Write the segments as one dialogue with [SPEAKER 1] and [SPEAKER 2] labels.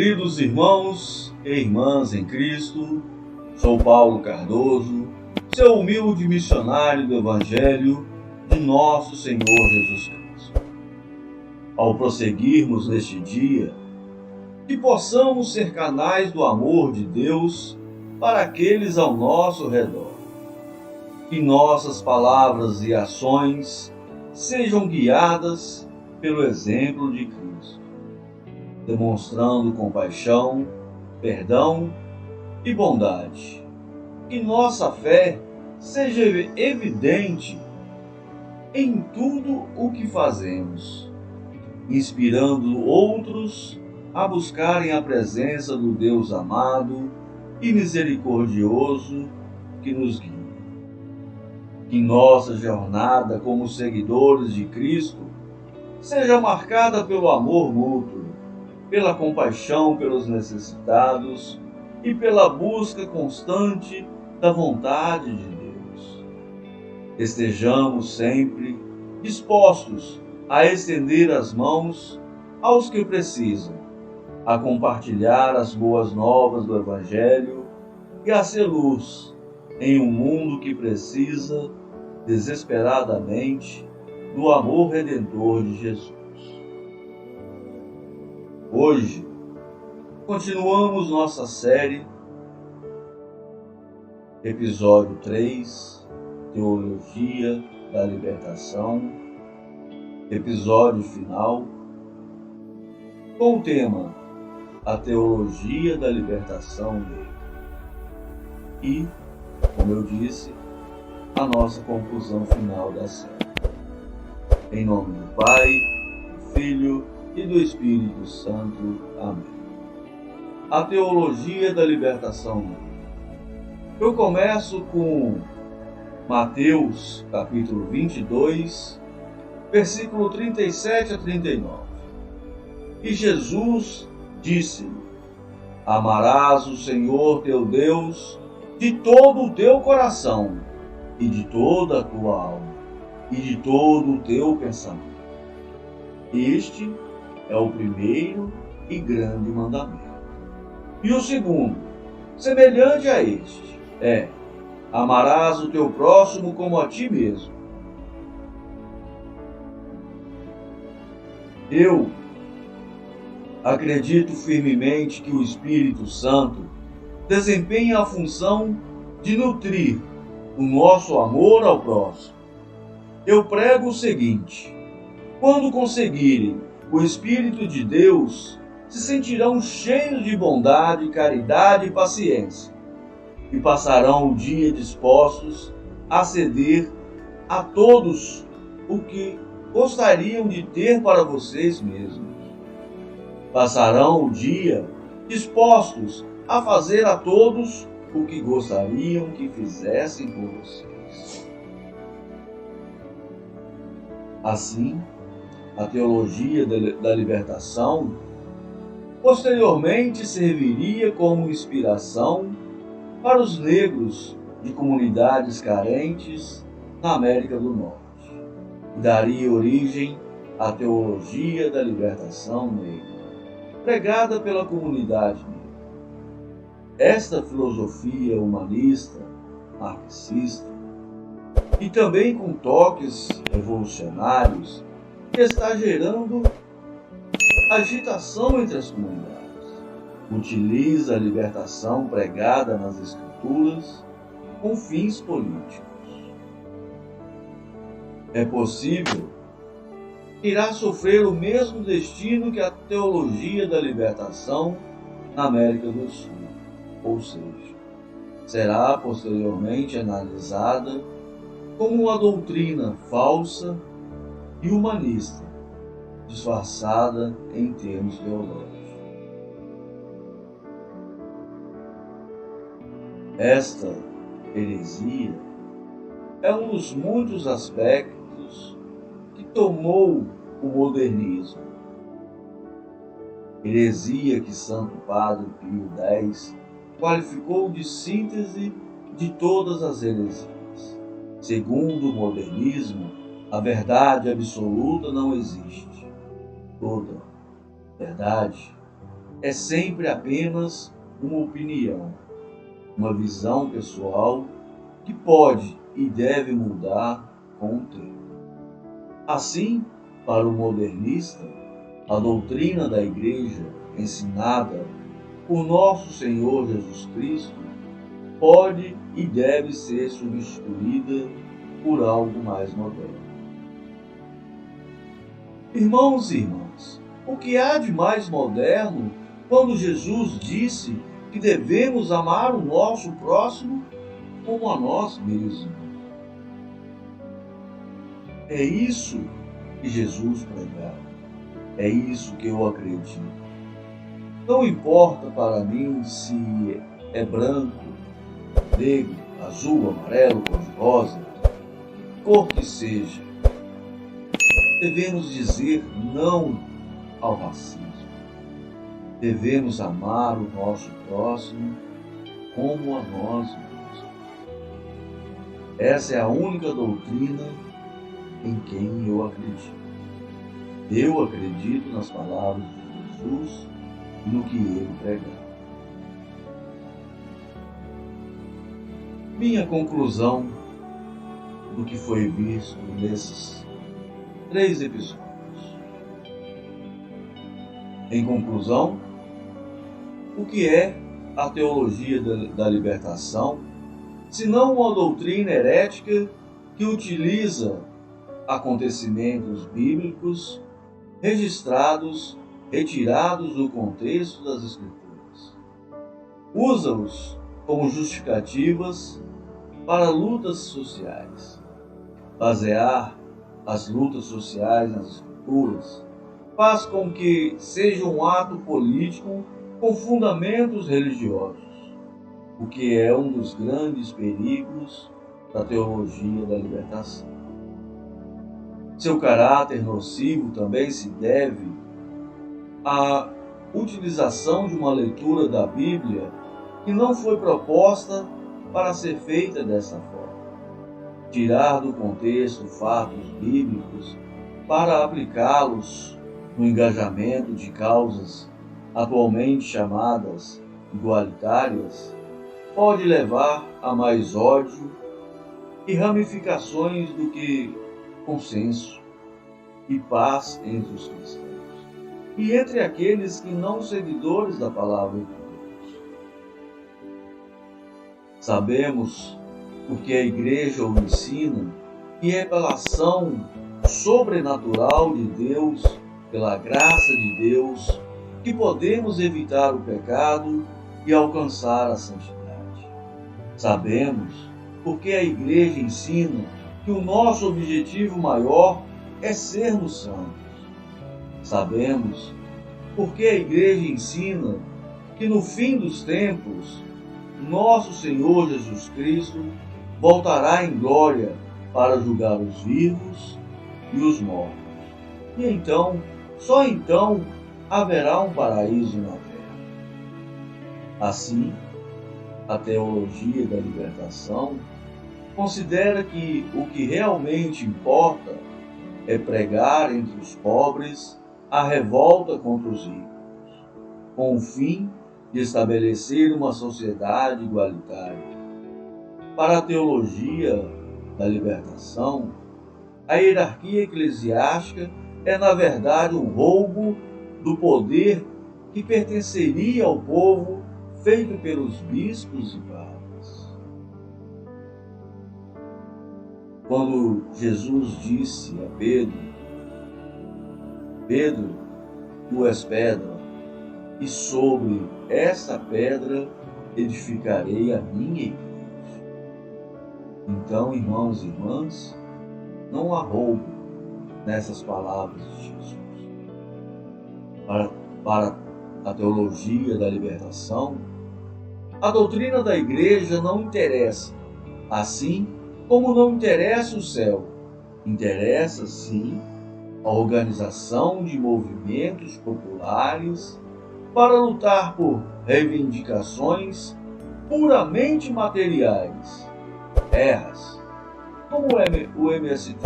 [SPEAKER 1] Queridos irmãos e irmãs em Cristo, sou Paulo Cardoso, seu humilde missionário do Evangelho de nosso Senhor Jesus Cristo. Ao prosseguirmos neste dia, que possamos ser canais do amor de Deus para aqueles ao nosso redor. Que nossas palavras e ações sejam guiadas pelo exemplo de Cristo, demonstrando compaixão, perdão e bondade. Que nossa fé seja evidente em tudo o que fazemos, inspirando outros a buscarem a presença do Deus amado e misericordioso que nos guia. Que nossa jornada como seguidores de Cristo seja marcada pelo amor mútuo, pela compaixão pelos necessitados e pela busca constante da vontade de Deus. Estejamos sempre dispostos a estender as mãos aos que precisam, a compartilhar as boas novas do Evangelho e a ser luz em um mundo que precisa desesperadamente do amor redentor de Jesus. Hoje, continuamos nossa série, episódio 3, Teologia da Libertação, episódio final, com o tema A Teologia da Libertação dele. E, como eu disse, a nossa conclusão final da série. Em nome do Pai, do Filho e do Espírito Santo. Amém. A Teologia da Libertação dele. Eu começo com Mateus, capítulo 22, versículo 37 a 39. E Jesus disse-lhe: Amarás o Senhor teu Deus de todo o teu coração, e de toda a tua alma, e de todo o teu pensamento. Este é o primeiro e grande mandamento. E o segundo, semelhante a este, é: amarás o teu próximo como a ti mesmo. Eu acredito firmemente que o Espírito Santo desempenha a função de nutrir o nosso amor ao próximo. Eu prego o seguinte: quando conseguirem o Espírito de Deus, se sentirão cheios de bondade, caridade e paciência, e passarão o dia dispostos a ceder a todos o que gostariam de ter para vocês mesmos. Passarão o dia dispostos a fazer a todos o que gostariam que fizessem por vocês. Assim, a teologia da libertação posteriormente serviria como inspiração para os negros de comunidades carentes na América do Norte e daria origem à teologia da libertação negra, pregada pela comunidade negra. Esta filosofia humanista, marxista, e também com toques revolucionários, está gerando agitação entre as comunidades. Utiliza a libertação pregada nas Escrituras com fins políticos. É possível que irá sofrer o mesmo destino que a teologia da libertação na América do Sul, ou seja, será posteriormente analisada como uma doutrina falsa e humanista, disfarçada em termos teológicos. Esta heresia é um dos muitos aspectos que tomou o modernismo. Heresia que Santo Padre Pio X qualificou de síntese de todas as heresias. Segundo o modernismo, a verdade absoluta não existe. Toda verdade é sempre apenas uma opinião, uma visão pessoal que pode e deve mudar com o tempo. Assim, para o modernista, a doutrina da Igreja ensinada por nosso Senhor Jesus Cristo pode e deve ser substituída por algo mais moderno. Irmãos e irmãs, o que há de mais moderno quando Jesus disse que devemos amar o nosso próximo como a nós mesmos? É isso que Jesus pregava. É isso que eu acredito. Não importa para mim se é branco, negro, azul, amarelo, cor-de-rosa, cor que seja. Devemos dizer não ao racismo. Devemos amar o nosso próximo como a nós mesmos. Essa é a única doutrina em quem eu acredito. Eu acredito nas palavras de Jesus e no que ele pregava. Minha conclusão do que foi visto nesses 3 episódios. Em conclusão, o que é a teologia da libertação, senão uma doutrina herética que utiliza acontecimentos bíblicos registrados, retirados do contexto das Escrituras. Usa-os como justificativas para lutas sociais. Basear as lutas sociais nas Escrituras faz com que seja um ato político com fundamentos religiosos, o que é um dos grandes perigos da teologia da libertação. Seu caráter nocivo também se deve à utilização de uma leitura da Bíblia que não foi proposta para ser feita dessa forma. Tirar do contexto fatos bíblicos para aplicá-los no engajamento de causas atualmente chamadas igualitárias pode levar a mais ódio e ramificações do que consenso e paz entre os cristãos e entre aqueles que não seguidores da palavra de Deus. Sabemos, porque a Igreja o ensina, que é pela ação sobrenatural de Deus, pela graça de Deus, que podemos evitar o pecado e alcançar a santidade. Sabemos, porque a Igreja ensina que o nosso objetivo maior é sermos santos. Sabemos, porque a Igreja ensina que no fim dos tempos, nosso Senhor Jesus Cristo voltará em glória para julgar os vivos e os mortos. E então, só então, haverá um paraíso na terra. Assim, a teologia da libertação considera que o que realmente importa é pregar entre os pobres a revolta contra os ricos, com o fim de estabelecer uma sociedade igualitária. Para a teologia da libertação, a hierarquia eclesiástica é, na verdade, um roubo do poder que pertenceria ao povo, feito pelos bispos e padres. Quando Jesus disse a Pedro: Pedro, tu és pedra, e sobre essa pedra edificarei a minha igreja. Então, irmãos e irmãs, não há roubo nessas palavras de Jesus. Para a teologia da libertação, a doutrina da Igreja não interessa, assim como não interessa o céu. Interessa, sim, a organização de movimentos populares para lutar por reivindicações puramente materiais, terras, como o MST,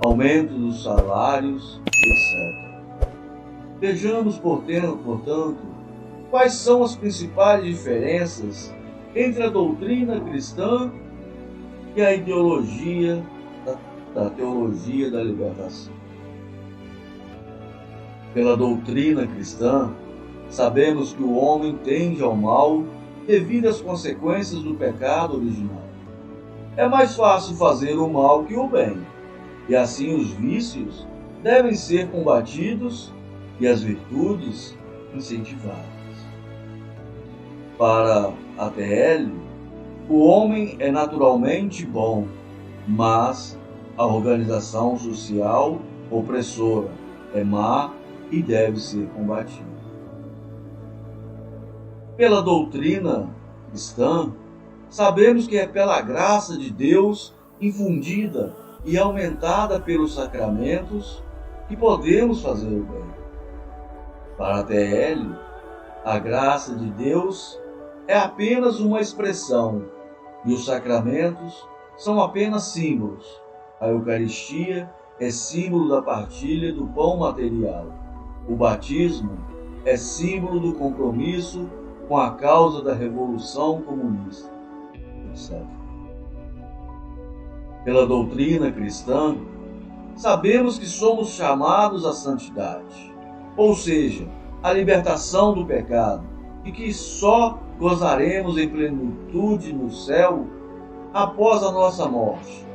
[SPEAKER 1] aumento dos salários, etc. Vejamos, portanto, quais são as principais diferenças entre a doutrina cristã e a ideologia da teologia da libertação. Pela doutrina cristã, sabemos que o homem tende ao mal devido às consequências do pecado original. É mais fácil fazer o mal que o bem, e assim os vícios devem ser combatidos e as virtudes incentivadas. Para a TL, o homem é naturalmente bom, mas a organização social opressora é má e deve ser combatida. Pela doutrina cristã, sabemos que é pela graça de Deus infundida e aumentada pelos sacramentos que podemos fazer o bem. Para a TL, a graça de Deus é apenas uma expressão e os sacramentos são apenas símbolos. A Eucaristia é símbolo da partilha do pão material. O batismo é símbolo do compromisso com a causa da Revolução Comunista, etc. Pela doutrina cristã, sabemos que somos chamados à santidade, ou seja, à libertação do pecado, e que só gozaremos em plenitude no céu após a nossa morte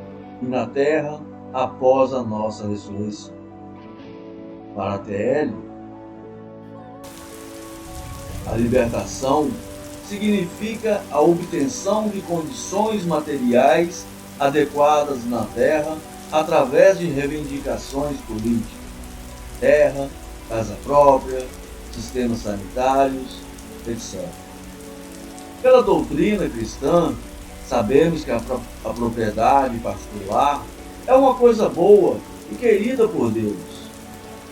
[SPEAKER 1] e na terra após a nossa ressurreição. Para a TL, a libertação significa a obtenção de condições materiais adequadas na terra através de reivindicações políticas, terra, casa própria, sistemas sanitários, etc. Pela doutrina cristã, sabemos que a propriedade particular é uma coisa boa e querida por Deus.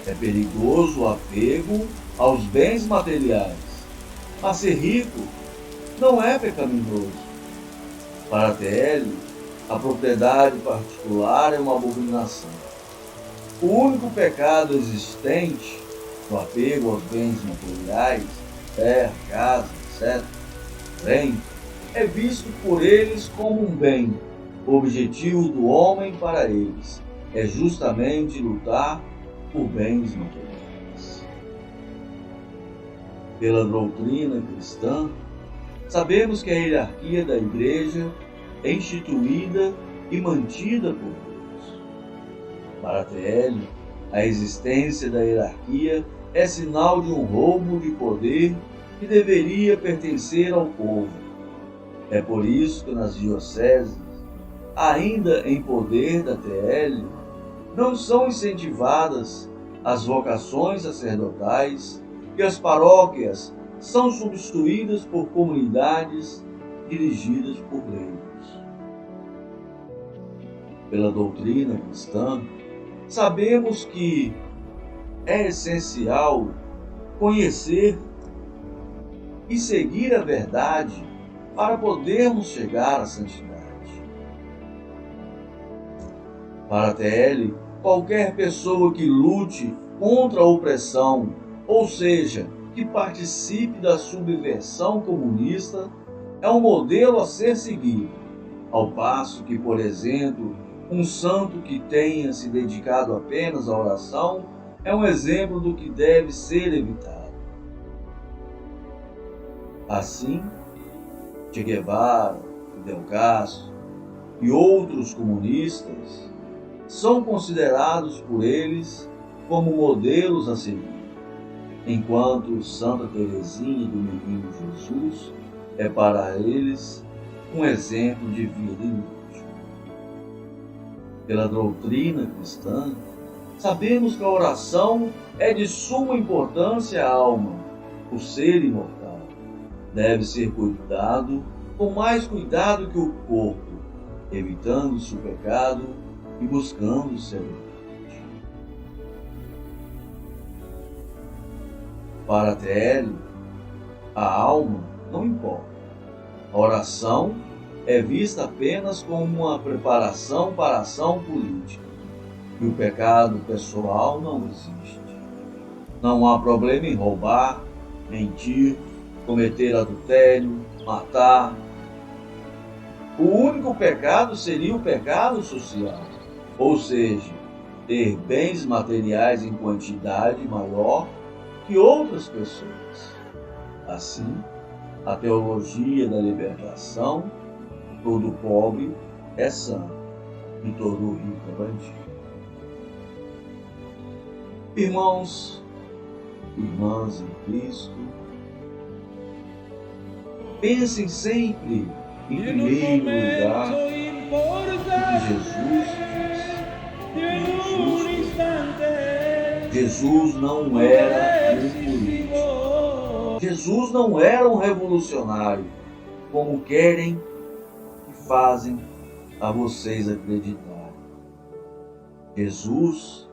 [SPEAKER 1] É perigoso o apego aos bens materiais, mas ser rico não é pecaminoso. Para a TL, a propriedade particular é uma abominação. O único pecado existente, o apego aos bens materiais, terra, casa, etc., bem, é visto por eles como um bem. O objetivo do homem para eles é justamente lutar por bens materiais. Pela doutrina cristã, sabemos que a hierarquia da Igreja é instituída e mantida por Deus. Para a TL, a existência da hierarquia é sinal de um roubo de poder que deveria pertencer ao povo. É por isso que nas dioceses, ainda em poder da TL, não são incentivadas as vocações sacerdotais e as paróquias são substituídas por comunidades dirigidas por leigos. Pela doutrina cristã, sabemos que é essencial conhecer e seguir a verdade para podermos chegar à santidade. Para a TL, qualquer pessoa que lute contra a opressão, ou seja, que participe da subversão comunista, é um modelo a ser seguido, ao passo que, por exemplo, um santo que tenha se dedicado apenas à oração é um exemplo do que deve ser evitado. Assim, Che Guevara, Fidel Castro e outros comunistas são considerados por eles como modelos a seguir, enquanto Santa Teresinha do Menino Jesus é para eles um exemplo de vida inútil. Pela doutrina cristã, sabemos que a oração é de suma importância à alma, o ser imortal. Deve ser cuidado com mais cuidado que o corpo, evitando-se o pecado e buscando ser verdade. Para a TL, a alma não importa. A oração é vista apenas como uma preparação para a ação política, e o pecado pessoal não existe. Não há problema em roubar, mentir, cometer adultério, matar. O único pecado seria o pecado social, ou seja, ter bens materiais em quantidade maior que outras pessoas. Assim, a teologia da libertação, todo pobre é santo e todo rico é bandido. Irmãos, irmãs em Cristo, pensem sempre, em primeiro lugar, o que Jesus fez. Jesus não era um político. Jesus não era um revolucionário, como querem e fazem a vocês acreditarem. Jesus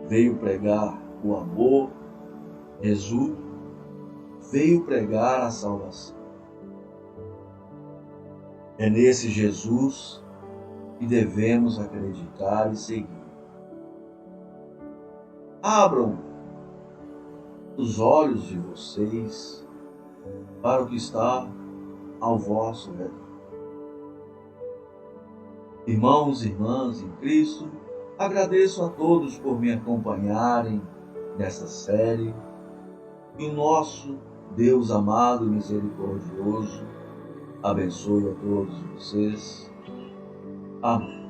[SPEAKER 1] veio pregar o amor, Jesus veio pregar a salvação. É nesse Jesus que devemos acreditar e seguir. Abram os olhos de vocês para o que está ao vosso redor. Irmãos e irmãs em Cristo, agradeço a todos por me acompanharem nessa série. Que o nosso Deus amado e misericordioso abençoe a todos vocês. Amém.